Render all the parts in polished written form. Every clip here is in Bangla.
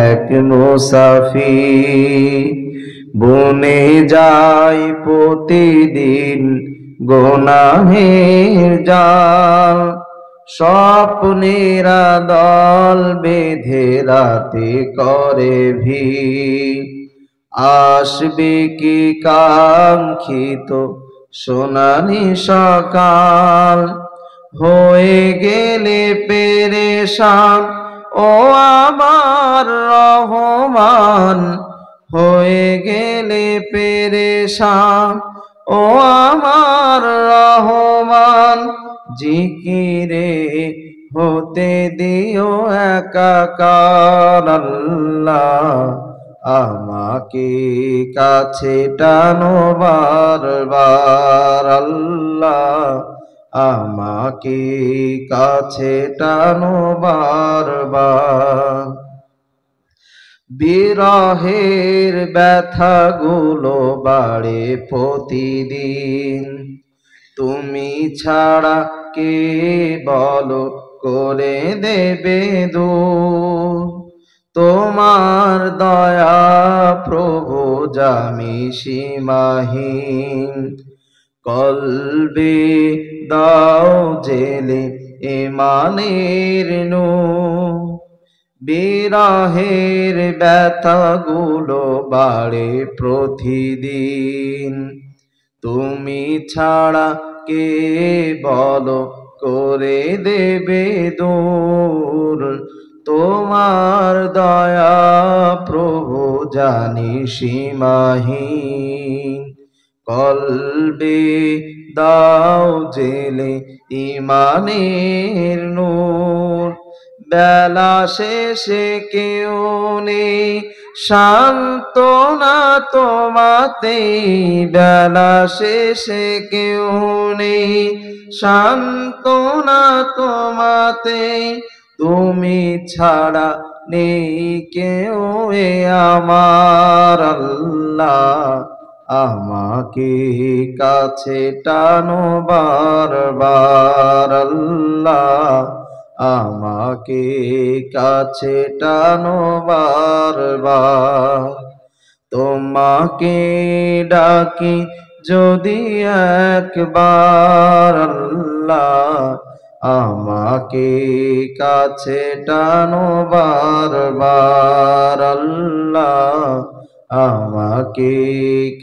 এক মুসাফির, বনে যাই প্রতিদিন গুনাহের জাল। স্বপ্নেরা দল বেঁধে রাতে করে ভিড়, আসবে কি কাঙ্ক্ষিত সোনালি সকাল। হয়ে গেলে পেরেশান ও আমার রহমান, হয়ে গেলে পেরেশান ও আমার রহমান। জিকিরে হতে দিও একাকার আল্লাহ, আমাকে কাছে টানো বারবার আল্লাহ, আমাকে কাছে টানো বারবার। বিরহের ব্যথাগুলো বাড়ে প্রতিদিন, তুমি ছাড়া কে বলো করে দেবে দূর। তোমার দয়া প্রভু জামি সীমাহীন, কলবে দাও জেলে ইমানের নূর। বিরহের ব্যথাগুলো বাড়ে প্রতিদিন, তুমি ছাড়া কে বলো করে দেবে দূর। তোমার দয়া প্রভু জানি সীমাহীন, কলবে দাও জেলে ইমানের নূর। বেলা শেষে কেউ নেই সান্ত্বনা তোমাতে, বেলা শেষে কেউ নেই সান্ত্বনা তোমাতে। তুমি ছাড়া নেই কেউ এ আমার আল্লাহ, আমাকে কাছে টানো বারবার আল্লাহ, আমাকে কাছে টানো বারবার। তোমাকে ডাকি যদি একবার আল্লাহ, আমাকে কাছে টানো বারবার আল্লাহ, আমাকে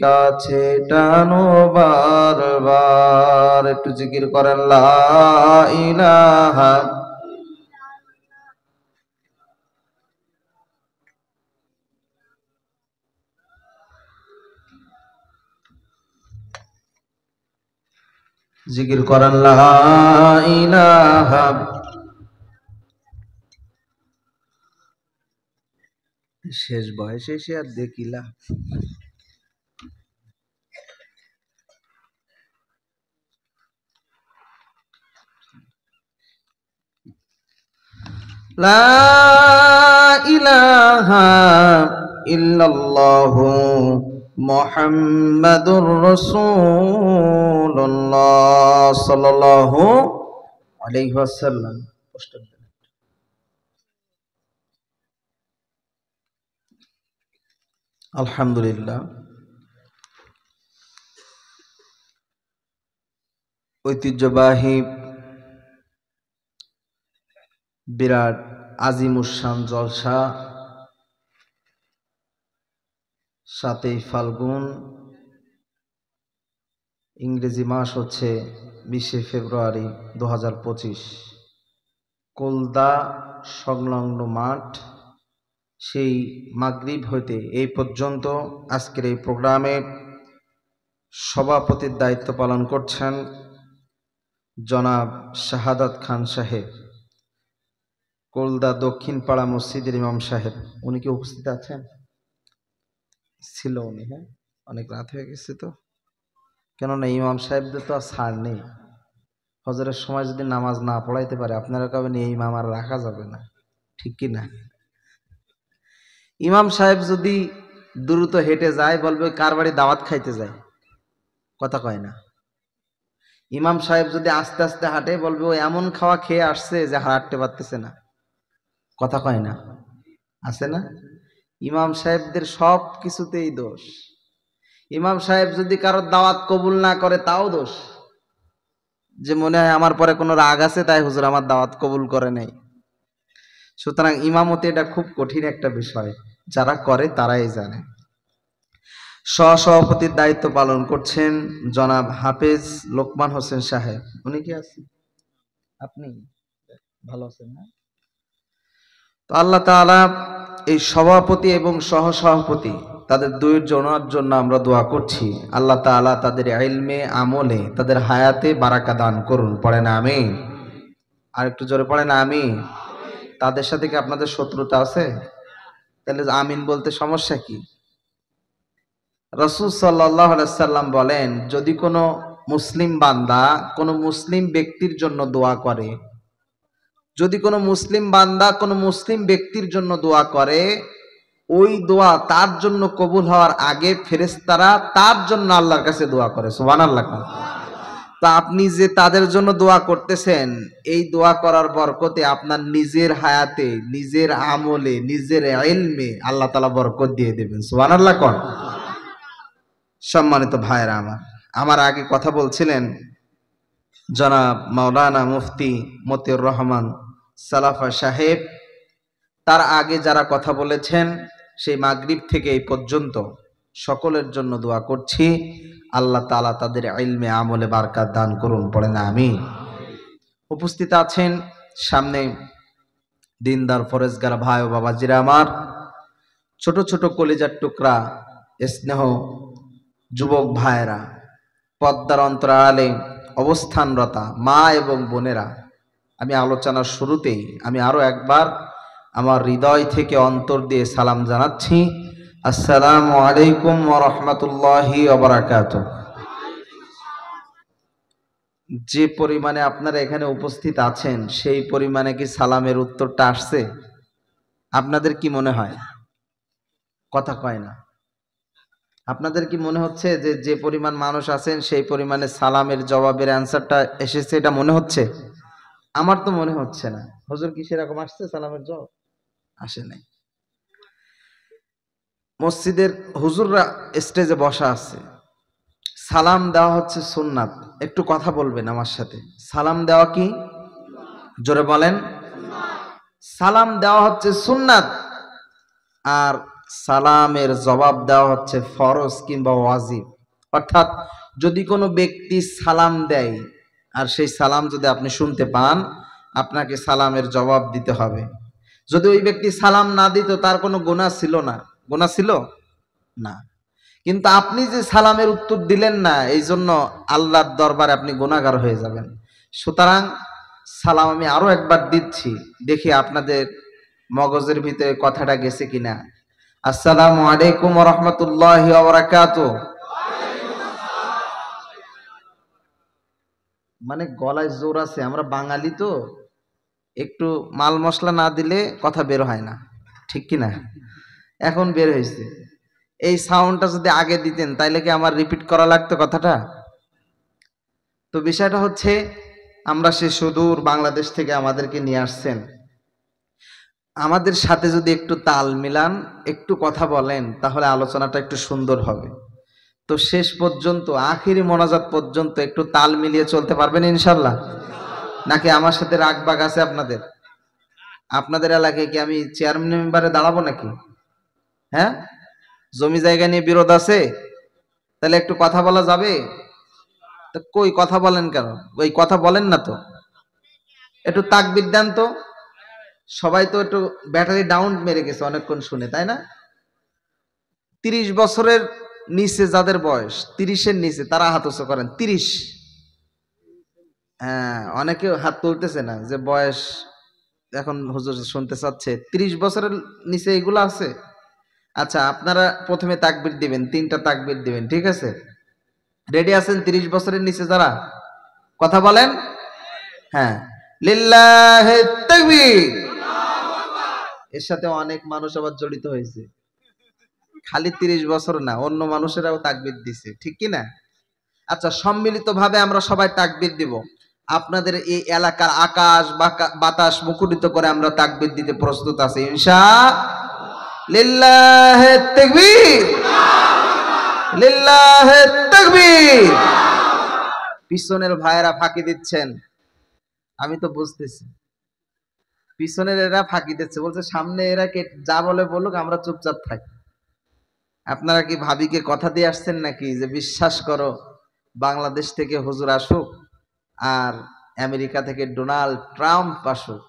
কাছে টানো বারবার। একটু জিকির করেন লা ইলাহা। জিকির করেন লা ইলাহা। শেষ বয়সে এসে আর দেখিলা। লা ইলাহা ইল্লাল্লাহু মুহাম্মাদুর রাসূলুল্লাহ সাল্লাল্লাহু আলাইহি ওয়াসাল্লাম। আলহামদুলিল্লাহ, ঐতিহ্যবাহী বিরাট আজিমুসান জলসা 7ই ফাল্গুন, ইংরেজি মাস হচ্ছে 20শে ফেব্রুয়ারি 2025। কোলদা সংলগ্ন মাঠ, সেই মাগরিব হইতে এই পর্যন্ত আজকের এই প্রোগ্রামে সভাপতির দায়িত্ব পালন করছেন জনাব শাহাদাত খান সাহেব, কোলদা দক্ষিণ পাড়া মসজিদের ইমাম সাহেব। উনি কি উপস্থিত আছেন? ছিল উনি, হ্যাঁ, অনেক রাত হয়ে গেছে তো, কেননা ইমাম সাহেবদের তো আর ছাড় নেই। ফজরের সময় যদি নামাজ না পড়াইতে পারে, আপনারা কবেন এই ইমাম আর রাখা যাবে না, ঠিক কি না? ইমাম সাহেব যদি দ্রুত হেঁটে যায়, বলবে কার বাড়ি দাওয়াত খাইতে যায়, কথা কয় না। ইমাম সাহেব যদি আস্তে আস্তে হাঁটে, বলবে ও এমন খাওয়া খেয়ে আসছে যে হাঁটতে পারতেছে না, কথা কয় না। আছে না? ইমাম সাহেবদের সব কিছুতেই দোষ। ইমাম সাহেব যদি কারোর দাওয়াত কবুল না করে তাও দোষ, যে মনে হয় আমার পরে কোনো রাগ আছে তাই হুজুর আমার দাওয়াত কবুল করে নাই। সুতরাং ইমামতি এটা খুব কঠিন একটা বিষয়, যারা করে তারাই জানে। সহসভাপতির দায়িত্ব পালন করছেন জনাব হাফেজ লোকমান হোসেন সাহেব। উনি কি আছেন? আপনি ভালো আছেন না? তো আল্লাহ তাআলা এই সভাপতি এবং সহসভাপতি তাদের দুইয়ের জন্য আমরা দোয়া করছি। আল্লাহ তাআলা তাদের ইলমে আমলে তাদের হায়াতে বারাকা দান করুন। পড়েন আমিন। আর একটু জোরে পড়েন আমিন। তাদের সাথে কি আপনাদের শত্রুতা আছে? তাহলে আমিন বলতে সমস্যা কি? রাসূল সাল্লাল্লাহু আলাইহি সাল্লাম বলেন, যদি কোনো মুসলিম বান্দা কোনো মুসলিম ব্যক্তির জন্য দোয়া করে, যদি কোনো মুসলিম বান্দা কোনো মুসলিম ব্যক্তির জন্য দোয়া করে, ওই দোয়া তার জন্য কবুল হওয়ার আগে ফেরেশতারা তার জন্য আল্লাহর কাছে দোয়া করে। সুবহানাল্লাহ। তা আপনি যে তাদের জন্য দোয়া করতেছেন, এই দোয়া করার বরকতে আপনার নিজের হায়াতে, নিজের আমলে, নিজের ইলমে আল্লাহ তাআলা বরকত দিয়ে দেবেন। সুবহানাল্লাহ কোন। সম্মানিত ভাইরা আমার আগে কথা বলছিলেন জনাব মাওলানা মুফতি মতিউর রহমান সালাফা সাহেব। তার আগে যারা কথা বলেছেন সেই মাগরিব থেকে এই পর্যন্ত সকলের জন্য দোয়া করছি, আল্লাহ তাআলা তাদের ইলমে আমলে বারকাত দান করুন। পড়েন আমিন। উপস্থিত আছেন সামনে দিনদার ফরেজগার ভাই ও বাবাজিরা আমার, ছোট ছোট কলিজার টুকরা স্নেহ যুবক ভাইরা, পদ্মার অন্তরালে অবস্থানরতা মা এবং বোনেরা, আমি আলোচনার শুরুতেই আমি আরো একবার আমার হৃদয় থেকে অন্তর দিয়ে সালাম জানাচ্ছি। আসসালামু আলাইকুম ওয়া রাহমাতুল্লাহি ওয়া বারাকাতুহু। যে পরিমাণে আপনারা এখানে উপস্থিত আছেন সেই পরিমাণে কি সালামের উত্তরটা আসছে? আপনাদের কি মনে হয়? কথা কয় না। আপনাদের কি মনে হচ্ছে যে যে পরিমাণ মানুষ আছেন সেই পরিমাণে সালামের জবাবের অ্যান্সারটা এসেছে, এটা মনে হচ্ছে? আমার তো মনে হচ্ছে না। হুজুর কি সেরকম আসছে সালামের জবাব? আসে নাই। মসজিদের হুজুররা স্টেজে বসা আছে, সালাম দেওয়া হচ্ছে সুন্নাত। একটু কথা বলবেন আমার সাথে, সালাম দেওয়া কি? জোরে বলেন। সালাম দেওয়া হচ্ছে সুন্নাত, আর সালামের জবাব দেওয়া হচ্ছে ফরজ কিংবা ওয়াজিব। অর্থাৎ যদি কোনো ব্যক্তি সালাম দেয় আর সেই সালাম যদি আপনি শুনতে পান, আপনাকে সালামের জবাব দিতে হবে। যদি ওই ব্যক্তি সালাম না দিত তার কোনো গুনাহ ছিল না। গুনাহ ছিল না, কিন্তু আপনি যে সালামের উত্তর দিলেন না, এই জন্য আল্লাহর দরবারে আপনি গুনাহগার হয়ে যাবেন। সুতরাং সালাম আমি আরো একবার দিচ্ছি, দেখি আপনাদের মগজের ভিতরে কথাটা গেছে কিনা। আসসালামু আলাইকুম ওয়া রাহমাতুল্লাহি ওয়া বারাকাতুহু। মানে গলায় জোর আছে, আমরা বাঙালি তো একটু মাল মশলা না দিলে কথা বের হয় না, ঠিক কিনা? এখন বের হয়েছে। এই সাউন্ডটা যদি আগে দিতেন তাইলে কি আমার রিপিট করা লাগতো কথাটা? তো বিষয়টা হচ্ছে, আমরা সে সুদূর বাংলাদেশ থেকে আমাদেরকে নিয়ে আসছেন, আমাদের সাথে যদি একটু তাল মিলান, একটু কথা বলেন, তাহলে আলোচনাটা একটু সুন্দর হবে। তো শেষ পর্যন্ত আখিরি মোনাজাত পর্যন্ত একটু তাল মিলিয়ে চলতে পারবেন ইনশাল্লাহ? নাকি আমার সাথে রাগ বাগ আছে আপনাদের? আপনাদের এলাকায় কি আমি চেয়ারম্যান মেম্বারে দাঁড়াবো নাকি? হ্যাঁ, জমি জায়গা নিয়ে বিরোধ আছে? তাহলে একটু কথা বলা যাবে? তো কই কথা বলেন কেন? ওই কথা বলেন না তো, একটু তাকবীর দেন তো। সবাই তো একটু ব্যাটারি ডাউন মেরে গেছে অনেকক্ষণ শুনে, তাই না? 30 বছরের নিচে যাদের বয়স, 30-এর নিচে, তারা হাত উঁচু করেন। 30, হ্যাঁ, অনেকে হাত তুলতেছে না, যে বয়স এখন হুজুর শুনতে চাচ্ছে। 30 বছরের নিচে এগুলো আছে? আচ্ছা, আপনারা প্রথমে তাকবীর দিবেন, 3টা তাকবীর দিবেন, ঠিক আছে? রেডি আছেন 30 বছরের নিচে যারা? কথা বলেন। হ্যাঁ, লিল্লাহি তাকবীর। এর সাথে অনেক মানুষ আবার জড়িত হয়েছে, খালি 30 বছর না, অন্য মানুষেরাও তাকবীর দিছে, ঠিক কি না? আচ্ছা, সম্মিলিতভাবে আমরা সবাই তাকবীর দিব। আপনাদের এই এলাকার আকাশ বাতাস মুখরিত করে আমরা তাকবীর দিতে প্রস্তুত আছি ইনশাআল্লাহ। লিল্লাহে তাকবীর, লিল্লাহে তাকবীর। পিছনের ভাইয়েরা ফাঁকি দিচ্ছেন, আমি তো বুঝতেছি পিছনের এরা ফাঁকি দিচ্ছে, বলছে সামনে এরা কে যা বলে বলুক, আমরা চুপচাপ থাকি। আপনারা কি ভাবিকে কথা দিয়ে আসছেন নাকি যে বিশ্বাস করো বাংলাদেশ থেকে হুজুর আসুক আর আমেরিকা থেকে ডোনাল্ড ট্রাম্প আসুক,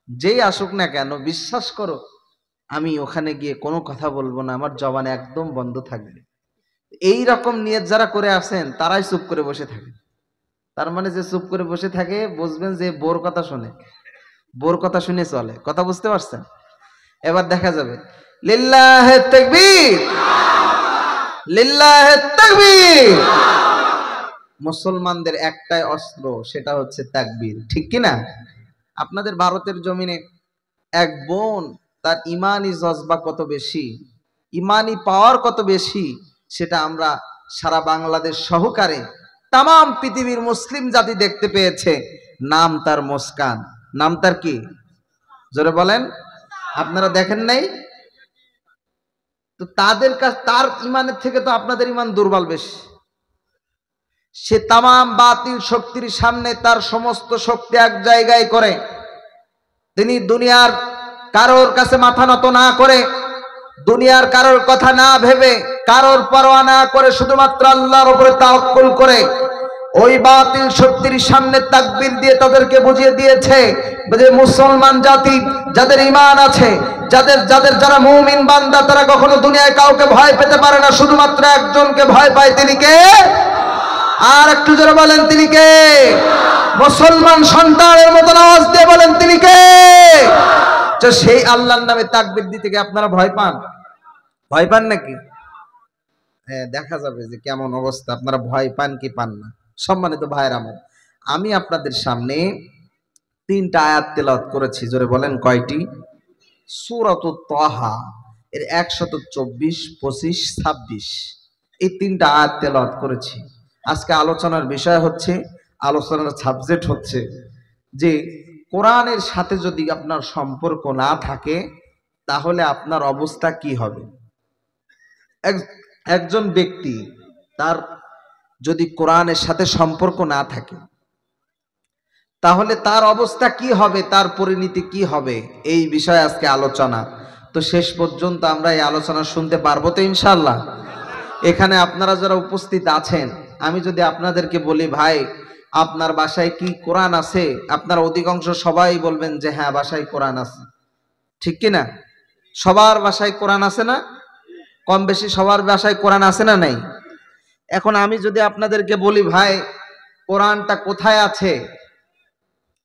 যেই আসুক না কেন বিশ্বাস করো আমি ওখানে গিয়ে কোনো কথা বলবো না, আমার জবান একদম বন্ধ থাকবে। এই রকম নিয়ত যারা করে আসেন তারাই চুপ করে বসে থাকে। তার মানে যে চুপ করে বসে থাকে বুঝবেন যে বোর কথা শুনে, বোর কথা শুনে চলে। কথা বুঝতে পারছেন? এবার দেখা যাবে লিল্লাহে তাকবীর, লিল্লাহে তাকবীর। মুসলমানদের একটাই অস্ত্র, সেটা হচ্ছে তাকবীর, ঠিক কিনা? আপনাদের ভারতের জমিনে এক বোন, তার ইমানি জজবা কত বেশি, ইমানি পাওয়ার কত বেশি, সেটা আমরা সারা বাংলাদেশ সহকারে তাম পৃথিবীর মুসলিম জাতি দেখতে পেয়েছে। নাম তার মুস্কান। নাম তার কি? জোরে বলেন। আপনারা দেখেন নাই? তো তাদের কাছে তার ইমানের থেকে তো আপনাদের ইমান দুর্বল বেশি। সে তাম বাতিল শক্তির সামনে তার সমস্ত শক্তি এক জায়গায় করে তিনি দুনিয়ার কারোর কাছে মাথা নত না করে, দুনিয়ার কারোর কথা না ভেবে, কারোর পরোয়া না করে, শুধুমাত্র আল্লাহর উপরে তাওয়াক্কুল করে ওই বাতিল শক্তির সামনে তাকবীর দিয়ে তাদেরকে বুঝিয়ে দিয়েছে যে মুসলমান জাতি যাদের ঈমান আছে, যারা মুমিন বান্দা, তারা কখনো দুনিয়ায় কাউকে ভয় পেতে পারে না, শুধুমাত্র একজনকে ভয় পায়, তিনি কে? আর একটু জোরে বলেন, তিনি কে? মুসলমান সন্তানের মতো আওয়াজ দিয়ে বলেন, তিনি কে? তো সেই আল্লাহর নামে তাকবীর দিতে গিয়ে আপনারা ভয় পান? ভয় পান নাকি? হ্যাঁ, দেখা যাবে যে কেমন অবস্থা, আপনারা ভয় পান কি পান না। সম্মানিত ভাইয়েরা আমার, আমি আপনাদের সামনে 3টা আয়াত তেলাওয়াত করেছি। জোরে বলেন কয়টি? সূরাতুত তাহা এর 124, 25, 26 এই 3টা আয়াত তেলাওয়াত করেছি। আজকে আলোচনার বিষয় হচ্ছে, আলোচনার সাবজেক্ট হচ্ছে যে কোরআনের সাথে যদি আপনার সম্পর্ক না থাকে তাহলে আপনার অবস্থা কি হবে। একজন ব্যক্তি তার যদি কোরআনের সাথে সম্পর্ক না থাকে তাহলে তার অবস্থা কি হবে, তার পরিণতি কি হবে, এই বিষয়ে আজকে আলোচনা। তো শেষ পর্যন্ত আমরা এই আলোচনা শুনতে পারবো তো ইনশাআল্লাহ? এখানে আপনারা যারা উপস্থিত আছেন, আমি যদি আপনাদেরকে বলি ভাই আপনার বাসায় কি কোরআন আছে, আপনারা অধিকাংশ সবাই বলবেন যে হ্যাঁ বাসায় কোরআন আছে, ঠিক কিনা? সবার বাসায় কোরআন আছে না? কম বেশি সবার বাসায় কোরআন আছে না নাই? এখন আমি যদি আপনাদেরকে বলি ভাই কোরআনটা কোথায় আছে,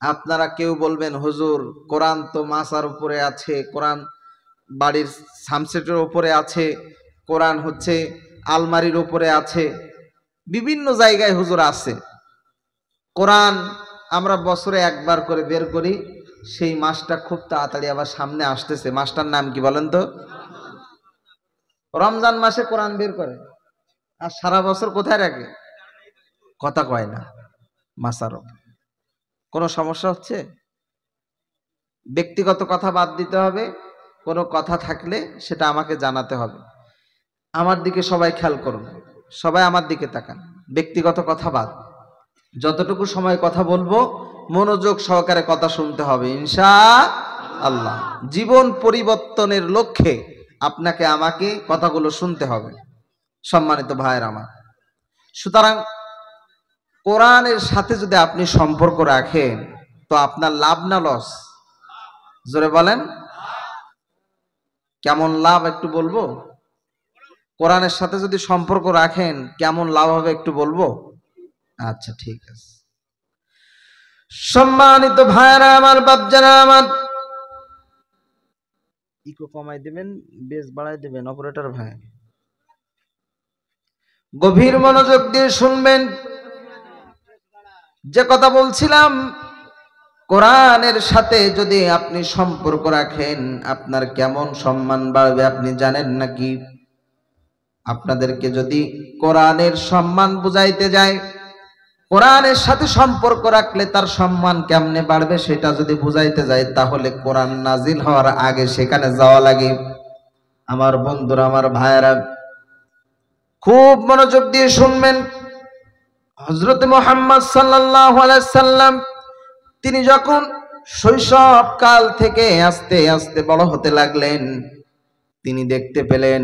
আপনারা কেউ বলবেন হুজুর কোরআন তো মাসার উপরে আছে, কোরআন বাড়ির সামসেটের উপরে আছে, কোরআন হচ্ছে আলমারির উপরে আছে, বিভিন্ন জায়গায় হুজুর আছে। কোরআন আমরা বছরে একবার করে বের করি, সেই মাসটা খুব তাড়াতাড়ি আবার সামনে আসতেছে। মাসটার নাম কি বলেন তো? রমজান মাসে কোরআন বের করে, আর সারা বছর কোথায় রাখে? কথা কয় না। মাসার কোনো সমস্যা হচ্ছে? ব্যক্তিগত কথা বাদ দিতে হবে, কোনো কথা থাকলে সেটা আমাকে জানাতে হবে। আমার দিকে সবাই খেয়াল করুন, সবাই আমার দিকে তাকান। ব্যক্তিগত কথা বাদ, যতটুকু সময় কথা বলবো মনোযোগ সহকারে কথা শুনতে হবে ইনশাআল্লাহ। জীবন পরিবর্তনের লক্ষ্যে আপনাকে আমাকে কথাগুলো শুনতে হবে, সম্মানিত ভাইয়ের আমার। সুতরাং কোরআনের সাথে যদি আপনি সম্পর্ক রাখেন তো আপনার লাভ না লস? জোরে বলেন কেমন লাভ একটু বলবো? কোরআনের সাথে যদি সম্পর্ক রাখেন কেমন লাভ হবে একটু বলবো? আচ্ছা ঠিক আছে। সম্মানিত ভাইরা আমার, বাপজানা আমার, ইকো কমাই দিবেন, বেস বাড়াই দিবেন অপারেটর ভাই। গভীর মনোযোগ দিয়ে শুনবেন। যে কথা বলছিলাম, কোরআনের সাথে যদি আপনি সম্পর্ক রাখেন আপনার কেমন সম্মান বাড়বে আপনি জানেন নাকি? আপনাদেরকে যদি কোরআনের সম্মান বুঝাইতে যায়, কোরআনের সাথে সম্পর্ক রাখলে তার সম্মান কেমনে বাড়বে সেটা যদি বুঝাইতে যায়, তাহলে কোরআন নাজিল হওয়ার আগে সেখানে যাওয়া লাগে। আমার বন্ধুরা, আমার ভাইয়েরা, খুব মনোযোগ দিয়ে শুনবেন। হযরত মুহাম্মদ সাল্লাল্লাহু আলাইহি সাল্লাম তিনি যখন শৈশব কাল থেকে আস্তে আস্তে বড় হতে লাগলেন, তিনি দেখতে পেলেন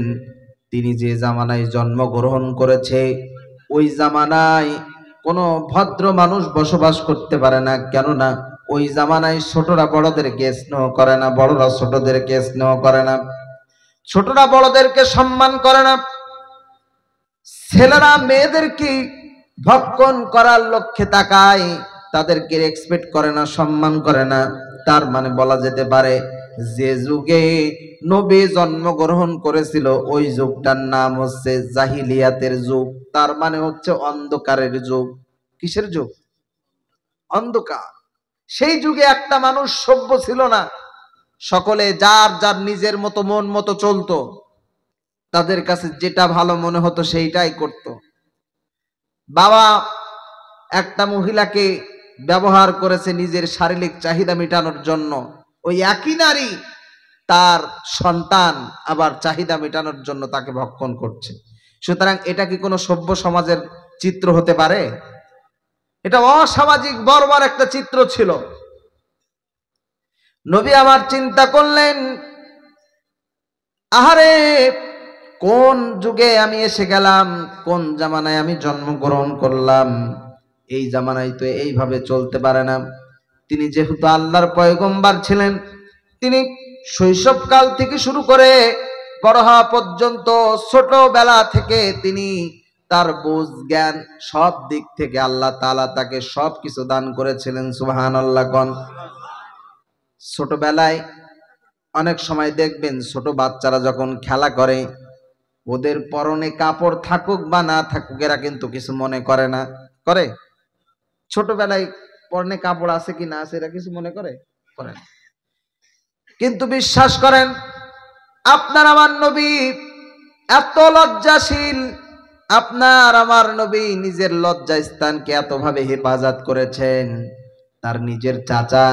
তিনি যে জামানায় জন্মগ্রহণ করেছে ওই জামানায় কোনো ভদ্র মানুষ বসবাস করতে পারে না। কেননা ওই জামানায় ছোটরা বড়দেরকে স্নেহ করে না, বড়রা ছোটদেরকে স্নেহ করে না, ছোটরা বড়দেরকে সম্মান করে না, ছেলেরা মেয়েদেরকে ভক্ষণ করার লক্ষ্যে তাকায়, তাদেরকে রেসপেক্ট করে না, সম্মান করে না। তার মানে বলা যেতে পারে যে যুগে নবী জন্মগ্রহণ করেছিল ওই যুগটার নাম হচ্ছে জাহিলিয়াতের যুগ। তার মানে হচ্ছে অন্ধকারের যুগ। কিসের যুগ? অন্ধকার। সেই যুগে একটা মানুষ সভ্য ছিল না, সকলে যার যার নিজের মতো মন মতো চলতো, তাদের কাছে যেটা ভালো মনে হতো সেইটাই করত। বাবা একটা মহিলাকে ব্যবহার করেছে নিজের শারীরিক চাহিদা মেটানোর জন্য, ওই একই নারী তার সন্তান আবার চাহিদা মেটানোর জন্য তাকে ভক্ষণ করছে। সুতরাং এটা কি কোনো সভ্য সমাজের চিত্র হতে পারে? এটা অসামাজিক বর্বর একটা চিত্র ছিল। নবী আবার চিন্তা করলেন, আহারে কোন যুগে আমি এসে গেলাম, কোন জামানায় আমি জন্মগ্রহণ করলাম। এই জামানায় তো এইভাবে চলতে পারে না। তিনি যেহেতু আল্লাহর পয়গম্বর ছিলেন, তিনি শৈশবকাল থেকে শুরু করে বড় হওয়া পর্যন্ত ছোটবেলা থেকে তিনি তার বুঝ জ্ঞান সব দিক থেকে আল্লাহ তাআলা তাকে সবকিছু দান করেছিলেন। সুবহানাল্লাহ কোন। ছোটবেলায় অনেক সময় দেখবেন ছোট বাচ্চারা যখন খেলা করে, ওদের পরনে কাপড় থাকুক বা না থাকুক এরা কিন্তু কিছু মনে করে না। করে? ছোটবেলায় পরনে কাপড় আছে কি না আছে এরা কিছু মনে করে? করে না। কিন্তু বিশ্বাস করেন, আপনার আমার নবী এত লজ্জাশীল, আপনার আমার নবী নিজের লজ্জা স্থানকে এতভাবে হেফাজত করেছেন। তার নিজের চাচা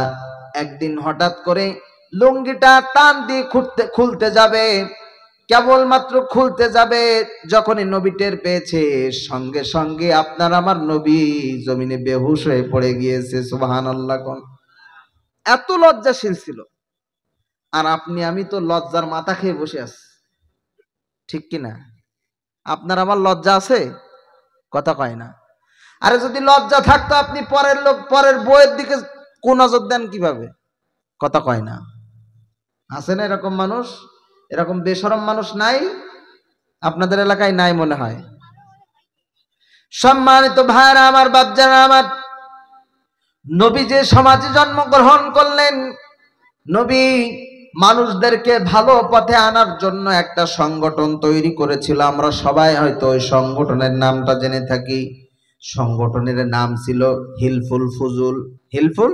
একদিন হঠাৎ করে লুঙ্গিটা টান দিয়ে খুলতে যাবে, কেবলমাত্র খুলতে যাবে, যখনই নবী টের পেয়েছে সঙ্গে সঙ্গে আপনার আমার নবী জমিনে বেহুশ হয়ে পড়ে গিয়েছে। সুবহানাল্লাহ কোন। এত লজ্জাশীল ছিল। আর আপনি আমি তো লজ্জার মাথা খেয়ে বসে আছি, ঠিক কিনা? আপনার আমার লজ্জা আছে? কথা কয় না। আরে যদি লজ্জা থাকতো আপনি পরের লোক পরের বইয়ের দিকে কোন নজর দেন কিভাবে? কথা কয় না। আছে না এরকম মানুষ? এরকম বেশরম মানুষ নাই? আপনাদের এলাকায় নাই মনে হয়। সম্মানিত ভাইরা আমার, বাচ্চারা আমার, নবী যে সমাজে জন্মগ্রহণ করলেন, নবী মানুষদেরকে ভালো পথে আনার জন্য একটা সংগঠন তৈরি করেছিল। আমরা সবাই হয়তো ওই সংগঠনের নামটা জেনে থাকি। সংগঠনের নাম ছিল হিলফুল ফুজুল। হিলফুল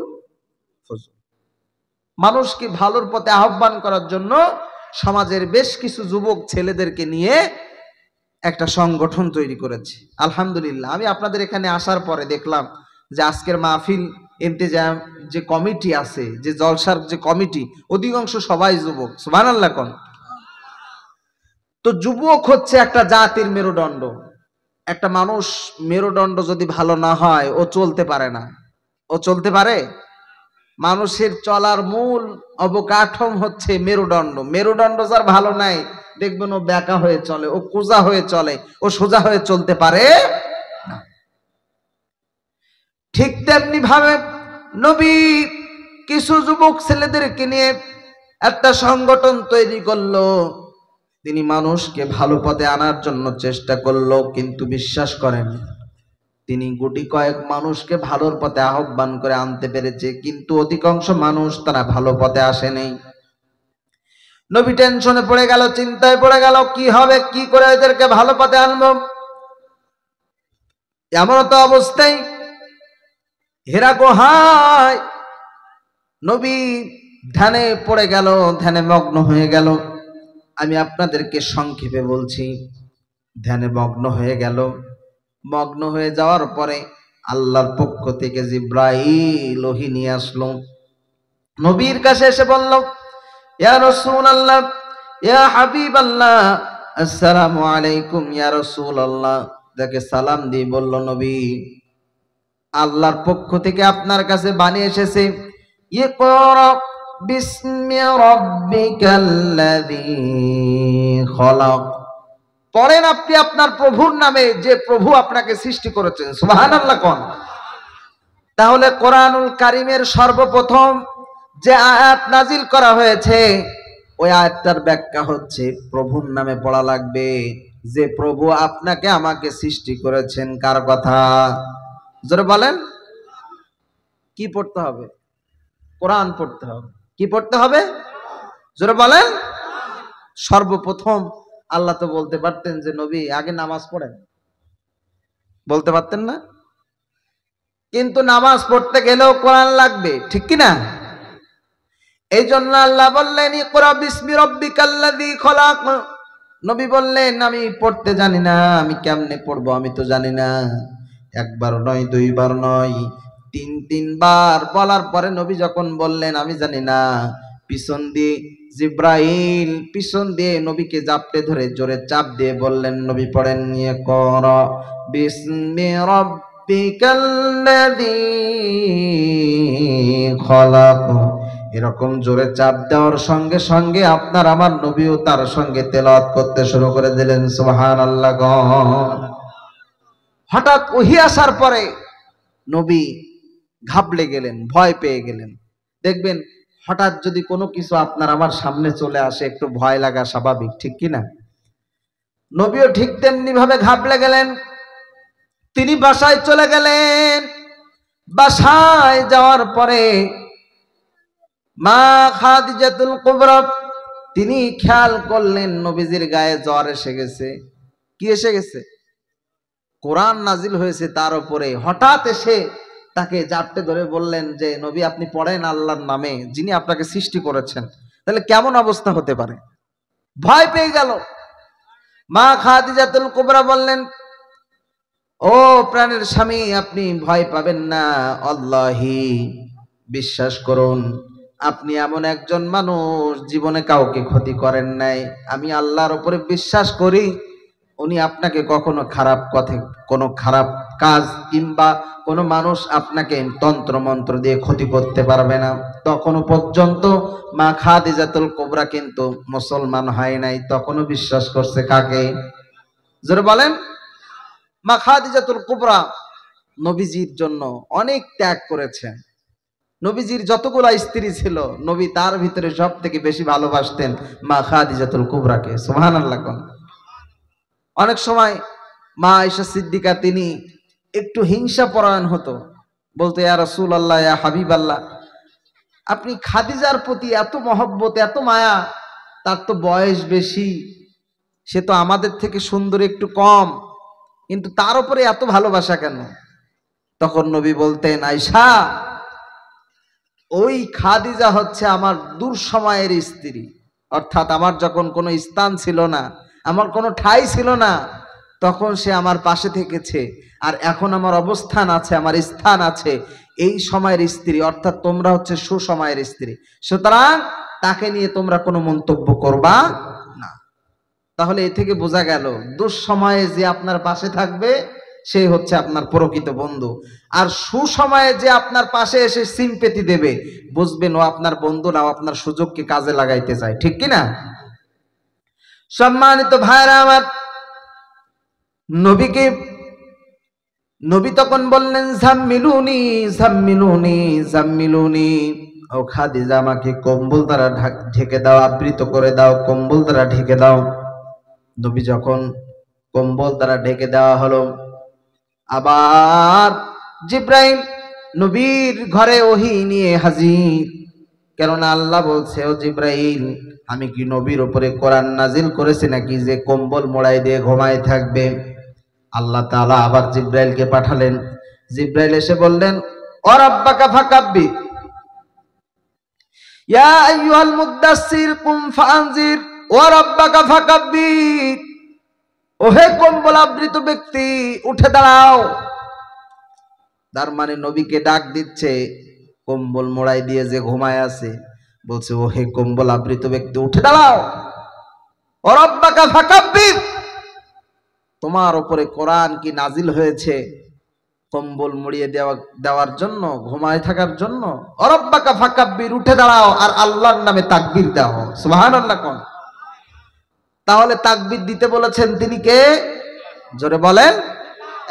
ফুজুল। মানুষকে ভালোর পথে আহ্বান করার জন্য সমাজের বেশ কিছু যুবক ছেলেদেরকে নিয়ে একটা সংগঠন তৈরি করেছে। আলহামদুলিল্লাহ, আমি আপনাদের এখানে আসার পরে দেখলাম যে আজকের মাহফিল ইন্তেজাম যে কমিটি আছে, যে জলসার যে কমিটি, অধিকাংশ সবাই যুবক। সুবহানাল্লাহ কোন। তো যুবক হচ্ছে একটা জাতির মেরুদণ্ড। একটা মানুষ মেরুদণ্ড যদি ভালো না হয় ও চলতে পারে না। ও চলতে পারে? মানুষের চলার মূল অবকাঠম হচ্ছে মেরুদণ্ড। মেরুদণ্ড যার ভালো নাই দেখবেন ও বেঁকা হয়ে চলে, ও কোজা হয়ে চলে, ও সোজা হয়ে চলতে পারে না। ঠিক তেমনি ভাবে নবী কিছু যুবক ছেলেদেরকে নিয়ে একটা সংগঠন তৈরি করলো। তিনি মানুষকে ভালো পথে আনার জন্য চেষ্টা করলো, কিন্তু বিশ্বাস করেন তিনি গুটি কয়েক মানুষকে ভালোর পথে আহ্বান করে আনতে পেরেছে, কিন্তু অধিকাংশ মানুষ তারা ভালো পথে আসেনি। নবী টেনশনে পড়ে গেল, চিন্তায় পড়ে গেল, কি হবে, কি করে এদেরকে ভালো পথে আনবো। এমন তো অবস্থায় হেরা গুহায় নবী ধ্যানে পড়ে গেল, ধ্যানে মগ্ন হয়ে গেল। আমি আপনাদেরকে সংক্ষেপে বলছি। ধ্যানে মগ্ন হয়ে গেল। মগ্ন হয়ে যাওয়ার পরে আল্লাহর পক্ষ থেকে জিব্রাইল ওহী নিয়ে আসলো। নবীর কাছে এসে বলল, ইয়া রাসূলুল্লাহ, ইয়া হাবিবাল্লাহ, আসসালামু আলাইকুম ইয়া রাসূলুল্লাহ। যাকে সালাম দিয়ে বলল, নবী, আল্লাহর পক্ষ থেকে আপনার কাছে বাণী এসেছে, ইকরা বিসমি রাব্বিকাল্লাযী খলাক। পড়েন আপনি আপনার প্রভুর নামে, যে প্রভু আপনাকে সৃষ্টি করেছেন। সুবহানাল্লাহ কোন। তাহলে কোরআনুল কারীমের সর্বপ্রথম যে আয়াত নাজিল করা হয়েছে, ওই আয়াতটার ব্যাখ্যা হচ্ছে প্রভুর নামে পড়া লাগবে, যে প্রভু আপনাকে আমাকে সৃষ্টি করেছেন। কার কথা? জোরে বলেন। কি পড়তে হবে? কোরআন পড়তে হবে। কি পড়তে হবে? জোরে বলেন। সর্বপ্রথম আল্লাহ তো বলতে পারতেন যে নবী আগে নামাজ পড়েন, বলতে পারতেন না? কিন্তু নামাজ পড়তে গেলেও কোরআন লাগবে, ঠিক কি না? এই জন্য আল্লাহ বললেন, ইকরা বিসমি রাব্বিকাল্লাযী খলাক। নবী বললেন, আমি পড়তে জানি না, আমি কেমনে পড়বো, আমি তো জানি না। একবার নয়, দুইবার নয়, তিনবার বলার পরে নবী যখন বললেন আমি জানি না, পিছন দিয়ে জিব্রাইল পিছন দিয়ে নবীকে জাপটে ধরে জোরে চাপ দিয়ে বললেন, নবী পড়েন, ইকরা বিসমি রাব্বিকাল্লাযী খলাক। এরকম জোরে চাপ দেওয়ার সঙ্গে সঙ্গে আপনার আমার নবীও তার সঙ্গে তেলাওয়াত করতে শুরু করে দিলেন। সুবহানাল্লাহ। হঠাৎ ওহী আসার পরে নবী ঘাবড়ে গেলেন, ভয় পেয়ে গেলেন। দেখবেন হঠাৎ যদি কোনো কিছু আপনার আমার সামনে চলে আসে, একটু ভয় লাগা স্বাভাবিক, ঠিক কি না? নবীও ঠিক তেমনি ভাবে ঘাবড়ে গেলেন। তিনি বাসায় চলে গেলেন। বাসায় যাওয়ার পরে মা খাদিজাতুল কুবরা তিনি খেয়াল করলেন নবীজির গায়ে জ্বর এসে গেছে। কি এসে গেছে? কোরআন নাজিল হয়েছে তার উপরে। হঠাৎ এসে তাকে জাপটে ধরে বললেন যে নবী আপনি পড়েন আল্লাহর নামে, যিনি আপনাকে সৃষ্টি করেছেন। তাহলে কেমন অবস্থা হতে পারে? ভয় পেয়ে গেল। মা খাদিজাতুল কুবরা বললেন, ও প্রাণের স্বামী, আপনি ভয় পাবেন না, আল্লাহি বিশ্বাস করুন, আপনি এমন একজন মানুষ জীবনে কাউকে ক্ষতি করেন নাই। আমি আল্লাহর উপরে বিশ্বাস করি, উনি আপনাকে কখনো খারাপ পথে, কোনো খারাপ কাজ কিংবা কোনো মানুষ আপনাকে তন্ত্র মন্ত্র দিয়ে ক্ষতি করতে পারবে না। তখনও পর্যন্ত মা খাদিজাতুল কুবরা কিন্তু মুসলমান হয় নাই, তখনও বিশ্বাস করছে কাকে? জোরে বলেন। মা খাদিজাতুল কুবরা নবীজির জন্য অনেক ত্যাগ করেছেন। নবীজির যতগুলা স্ত্রী ছিল, নবী তার ভিতরে সব থেকে বেশি ভালোবাসতেন মা খাদিজাতুল কুবরাকে। সুবহানাল্লাহ। অনেক সময় মা আয়েশা সিদ্দিকা তিনি একটু হিংসা পরায়ণ হতো, বলতো, ইয়া রাসূলুল্লাহ, ইয়া হাবিবাল্লাহ, আপনি খাদিজার প্রতি এত মহব্বত, এত মায়া, তার তো বয়স বেশি, সে তো আমাদের থেকে সুন্দর একটু কম, কিন্তু তার উপরে এত ভালোবাসা কেন? তখন নবী বলতেন, আয়েশা, ওই খাদিজা হচ্ছে আমার দুঃসময়ের স্ত্রী। অর্থাৎ আমার যখন কোনো স্থান ছিল না, আমার কোনো ঠাঁই ছিল না, তখন সে আমার পাশে থেকেছে। আর এখন আমার অবস্থান আছে, আমার স্থান আছে, এই সময়ের স্ত্রী, অর্থাৎ তোমরা হচ্ছে সুসময়ের স্ত্রী। সুতরাং তাকে নিয়ে তোমরা কোনো মন্তব্য করবা না। তাহলে এ থেকে বোঝা গেল, দুঃসময়ে যে আপনার পাশে থাকবে সে হচ্ছে আপনার প্রকৃত বন্ধু। আর সুসময়ে যে আপনার পাশে এসে সিম্পেথি দেবে, বুঝবেন ও আপনার বন্ধু না, আপনার সুযোগকে কাজে লাগাইতে চায়, ঠিক কিনা? সম্মানিত ভাইরা আমার, নবী তখন বললেন, জাম্মিলুনি জাম্মিলুনি জাম্মিলুনি, ও খাদিজা আমাকে কম্বল দ্বারা ঢেকে দাও, আবৃত করে দাও, কম্বল দ্বারা ঢেকে দাও। নবী যখন কম্বল দ্বারা ঢেকে দেওয়া হলো, আবার জিব্রাইল নবীর ঘরে ওহী নিয়ে হাজির। কেননা আল্লাহ বলছে, ও জিব্রাইল, আমি কি নবীর উপরে কোরআন নাজিল করেছি নাকি যে কম্বল মোড়াই দিয়ে ঘুমায় থাকবে? আল্লাহ তাআলা আবার জিব্রাইলকে পাঠালেন। জিব্রাইল এসে বললেন, ও রাব্বাকা ফাকাব্বির, ইয়া আইয়ুহাল মুদাসসির কুম ফাআনজির, ও রাব্বাকা ফাকাব্বির, ওহে কম্বল আবৃত ব্যক্তি, উঠে দাঁড়াও। তার মানে নবীকে ডাক দিচ্ছে, কম্বল মোড়াই দিয়ে যে ঘুমায় আছে, বলছে, ওহে কম্বল আবৃত ব্যক্তি, উঠে দাঁড়াও। ওয়া রাব্বাকা ফাকাব্বির, তোমার উপরে কোরআন কি নাজিল হয়েছে কম্বল মুড়িয়ে দেওয়ার জন্য, ঘুমায় থাকার জন্য? ওয়া রাব্বাকা ফাকাব্বির, উঠে দাঁড়াও আর আল্লাহর নামে তাকবীর দাও। সুবহানাল্লাহ কোন। তাহলে তাকবীর দিতে বলেছেন তিনি কে? জোরে বলেন।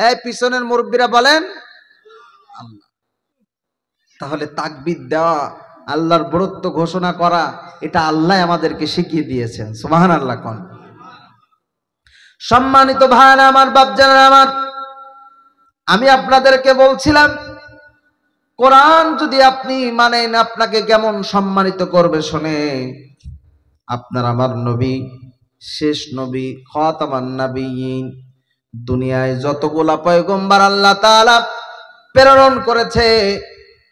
এই পিছনের মুরব্বীরা বলেন আল্লাহ। তাহলে তাকবীর দেওয়া, আল্লাহর বরত্ব ঘোষণা করা, এটা আল্লাহ আমাদেরকে শিখিয়ে দিয়েছেন। সুবহানাল্লাহ কোন। সম্মানিত ভাইরা আমার, বাপজানেরা আমার, আমি আপনাদেরকে বলছিলাম কোরআন যদি আপনি মানেন আপনাকে কেমন সম্মানিত করবে শোনে। আপনার আমার নবী, শেষ নবী, খাতামান নবিয়্যিন, দুনিয়ায় যতগুলা পয়গম্বর আল্লাহ তাআলা প্রেরণ করেছে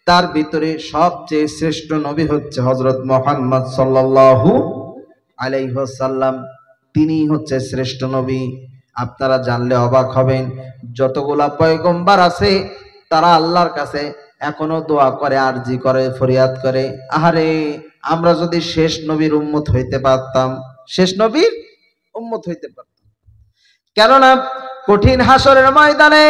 তার ভিতরে সবচেয়ে শ্রেষ্ঠ নবী হচ্ছে হযরত মুহাম্মদ সাল্লাল্লাহু আলাইহি ওয়াসাল্লাম। তিনি হচ্ছে শ্রেষ্ঠ নবী। আপনারা জানলে অবাক হবেন, যতগুলা পয়গম্বর আছে তারা আল্লাহর কাছে এখনো দোয়া করে, আরজি করে, ফরিয়াদ করে, আহারে আমরা যদি শেষ নবীর উম্মত হইতে পারতাম, শেষ নবীর উম্মত হইতে পারতাম। কেননা কঠিন হাসরের ময়দানে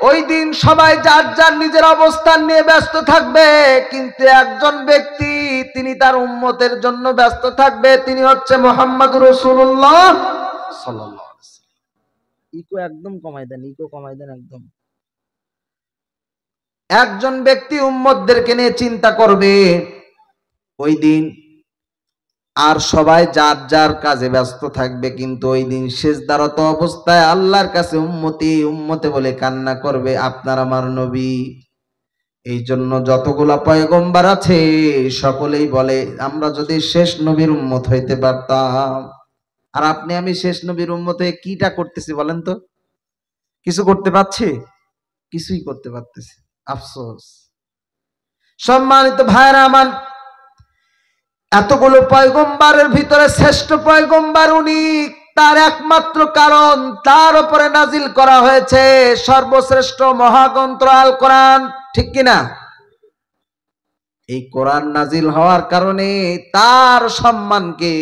ওই দিন সবাই যার যার নিজের অবস্থান নিয়ে ব্যস্ত থাকবে, কিন্তু একজন ব্যক্তি তিনি তার উম্মতের জন্য ব্যস্ত থাকবে, তিনি হচ্ছে মুহাম্মদুর রাসূলুল্লাহ সাল্লাল্লাহু আলাইহি ওয়াসাল্লাম। ইকো একদম কমাই দেন, ইকো কমাই দেন একদম। একজন ব্যক্তি উম্মতদেরকে নিয়ে চিন্তা করবে ওই দিন, আর সবাই যার যার কাজে ব্যস্ত থাকবে, কিন্তু ওই দিন সিজদারত অবস্থায় আল্লাহর কাছে উম্মতি উম্মতে বলে কান্না করবে আপনার আমার নবী। এই জন্য যতগুলা পয়গম্বর আছে সকলেই বলে আমরা যদি শেষ নবীর উম্মত হইতে পারতাম। আর আপনি আমি শেষ নবীর উম্মত হয়ে কিটা করতেছি বলেন তো? কিছু করতে পারছি? কিছুই করতে পারতেছি, আফসোস। সম্মানিত ভাইরা আমার, এতগুলো পয়গম্বরের ভিতরে শ্রেষ্ঠ পয়গম্বর উনি, তার একমাত্র কারণ তার উপরে নাজিল করা হয়েছে সর্বশ্রেষ্ঠ মহাগ্রন্থ আল কোরআন, ঠিক কিনা? এই কোরআন নাজিল হওয়ার কারণে তার সম্মানকে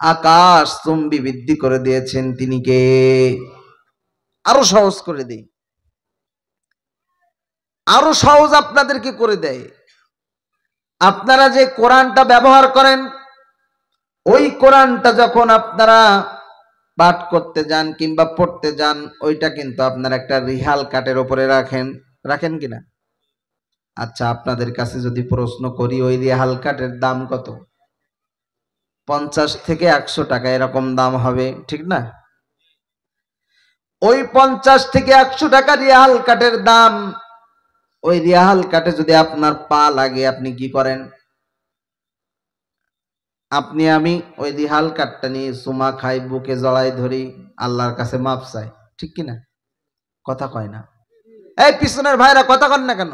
আকাশ চুম্বি বৃদ্ধি করে দিয়েছেন। তিনি কে? আরো সহজ করে দেই, আরো সহজ আপনাদেরকে করে দেয়। আপনারা যে কোরআনটা ব্যবহার করেন, ওই কোরআনটা যখন আপনারা পাঠ করতে যান কিংবা পড়তে যান, ওইটা কিন্তু আপনারা একটা রিহাল কাঠের উপরে রাখেন, রাখেন কিনা? আচ্ছা, আপনাদের কাছে যদি প্রশ্ন করি ওই রিহাল কাঠের দাম কত? 50 থেকে 100 টাকা এরকম দাম হবে, ঠিক না? ওই 50 থেকে 100 টাকা রিহাল কাঠের দাম। ওই রিহাল কাঠে যদি আপনার পা লাগে আপনি কি করেন? আপনি আমি ওই রিহাল কাঠটা নিয়ে চুমা খাই, বুকে জড়াই ধরি, আল্লাহর কাছে মাপ চাই, ঠিক কিনা? কথা কয় না। এই পিছনের ভাইরা কথা কন না কেন?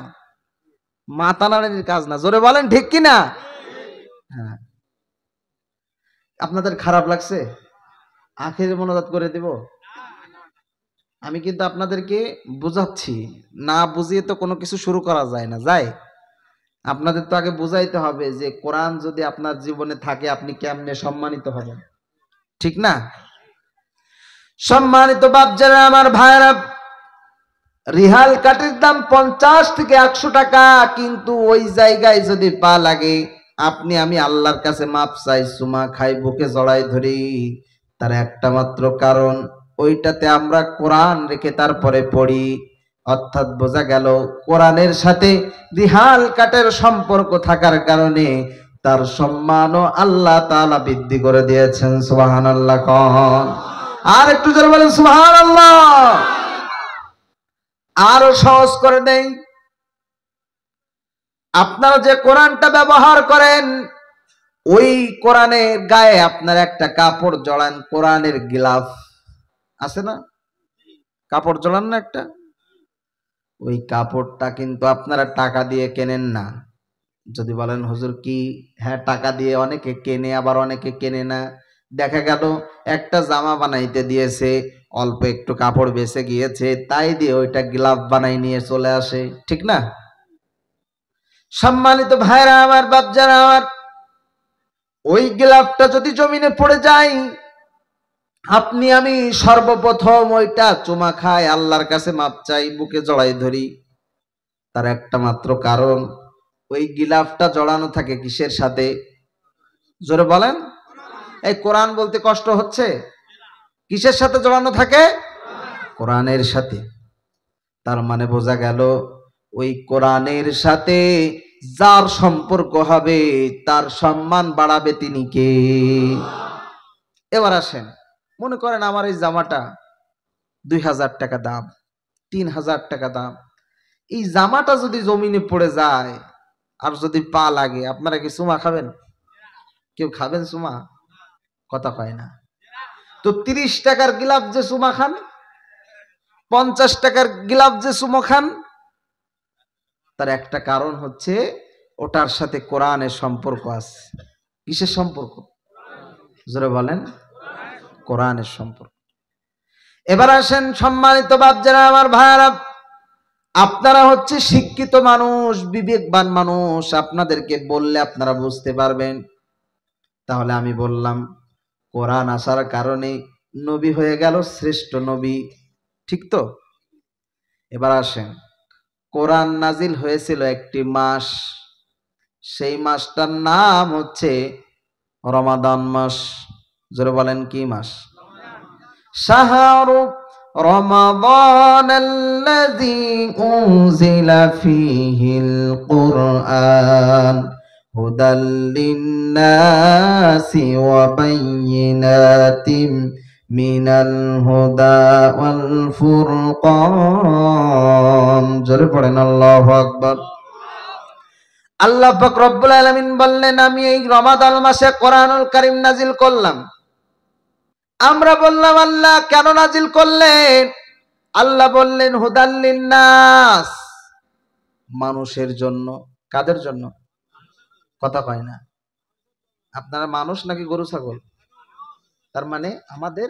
মাথা নাড়ানির কাজ না, জোরে বলেন ঠিক কিনা? হ্যাঁ। আপনাদের খারাপ লাগছে? আখেরে মোনাজাত করে দিব। আমি কিন্তু আপনাদেরকে বুঝাচ্ছি, না বুঝিয়ে তো কোনো কিছু শুরু করা যায় না, যায়? আপনাদের তো আগে বুঝাইতে হবে যে কোরআন যদি আপনার জীবনে থাকে আপনি কেমনে সম্মানিত হবেন, ঠিক না? সম্মানিত বাপজারা আমার ভাইরা, রিহাল কাঠের দাম 50 থেকে 100 টাকা, কিন্তু ওই জায়গায় যদি পা লাগে আপনি আমি আল্লাহর কাছে মাপ চাই, চুমা খাই, বুকে জড়াই ধরি, তার একটা মাত্র কারণ ওইটাতে আমরা কোরআন রেখে তারপরে পড়ি। অর্থাৎ বোঝা গেল কোরআনের সাথে রিহাল কাঠের সম্পর্ক থাকার কারণে তার সম্মানও আল্লাহ তাআলা বৃদ্ধি করে দিয়েছেন। সুবহানাল্লাহ কোন। আর একটু জোরে বলেন সুবহানাল্লাহ। আরো সহজ করে দেই, আপনারা যে কোরআনটা ব্যবহার করেন ওই কোরআনের গায়ে আপনার একটা কাপড় জড়ান, কোরআনের গিলাফ আছে না? কাপড় জড়ান না একটা? ওই কাপড়টা কিন্তু আপনারা টাকা দিয়ে কেনেন না। যদি বলেন হুজুর কি, হ্যাঁ টাকা দিয়ে অনেকে কেনে, আবার অনেকে কেনে না। দেখা গেল একটা জামা বানাইতে দিয়েছে, অল্প একটু কাপড় বেঁচে গিয়েছে, তাই দিয়ে ওইটা গ্লাভ বানাই নিয়ে চলে আসে, ঠিক না? সম্মানিত ভাইরা আমার, বাপজারা আমার, ওই গ্লাভটা যদি জমিনে পড়ে যায় আপনি আমি সর্বপ্রথম ওইটা চুমা খাই, আল্লাহর কাছে মাপ চাই, বুকে জড়াই ধরি, তার একটা মাত্র কারণ ওই গিলাফটা জড়ানো থাকে কিসের সাথে? জোরে বলেন। এই কোরআন বলতে কষ্ট হচ্ছে? কিসের সাথে জড়ানো থাকে? কোরআনের সাথে। তার মানে বোঝা গেল ওই কোরআনের সাথে যার সম্পর্ক হবে তার সম্মান বাড়াবে তিনি কে? এবার আসেন, মনে করেন আমার এই জামাটা 2000 টাকা দাম, 3000 টাকা দাম। এই জামাটা যদি জমিনে পড়ে যায় আর যদি পা লাগে, আপনারা কি চুমা খাবেন? কেউ খাবেন চুমা? কথা কয় না। তো 30 টাকার গিলাফ যে চুমা খান, 50 টাকার গিলাফ যে চুমা খান, তার একটা কারণ হচ্ছে ওটার সাথে কোরআনের সম্পর্ক আছে। কিসের সম্পর্ক? জোরে বলেন। কোরআনের সম্পর্ক। এবার আসেন সম্মানিত বাপজারা, আমার ভাইরা, আপনারা হচ্ছে শিক্ষিত মানুষ, বিবেকবান মানুষ, আপনাদেরকে বললে আপনারা বুঝতে পারবেন। তাহলে আমি বললাম কোরআন আসার কারণে নবী হয়ে গেল শ্রেষ্ঠ নবী, ঠিক তো? এবার আসেন, কোরআন নাজিল হয়েছিল একটি মাস, সেই মাসটার নাম হচ্ছে রমাদান মাস। জোরে বলেন কি মাস? শাহরু রমাদান আল্লাযী উনজিলা ফীহিল কুরআন হুদাল লিন্নাসি ওয়া বায়্যিনাতিম মিনাল হুদা ওয়াল ফুরকান। জোরে পড়েন আল্লাহু আকবার। আল্লাহ পাক রব্বুল আলামিন বললেন, আমি এই রমাদান মাসে কোরআনুল কারীম নাজিল করলাম। আমরা বললাম, আল্লাহ কেন নাজিল করলেন? আল্লাহ বললেন হুদাল লিন্নাস, মানুষের জন্য। কাদের জন্য? কথা কয় না। আপনারা মানুষ নাকি গরু ছাগল? তার মানে আমাদের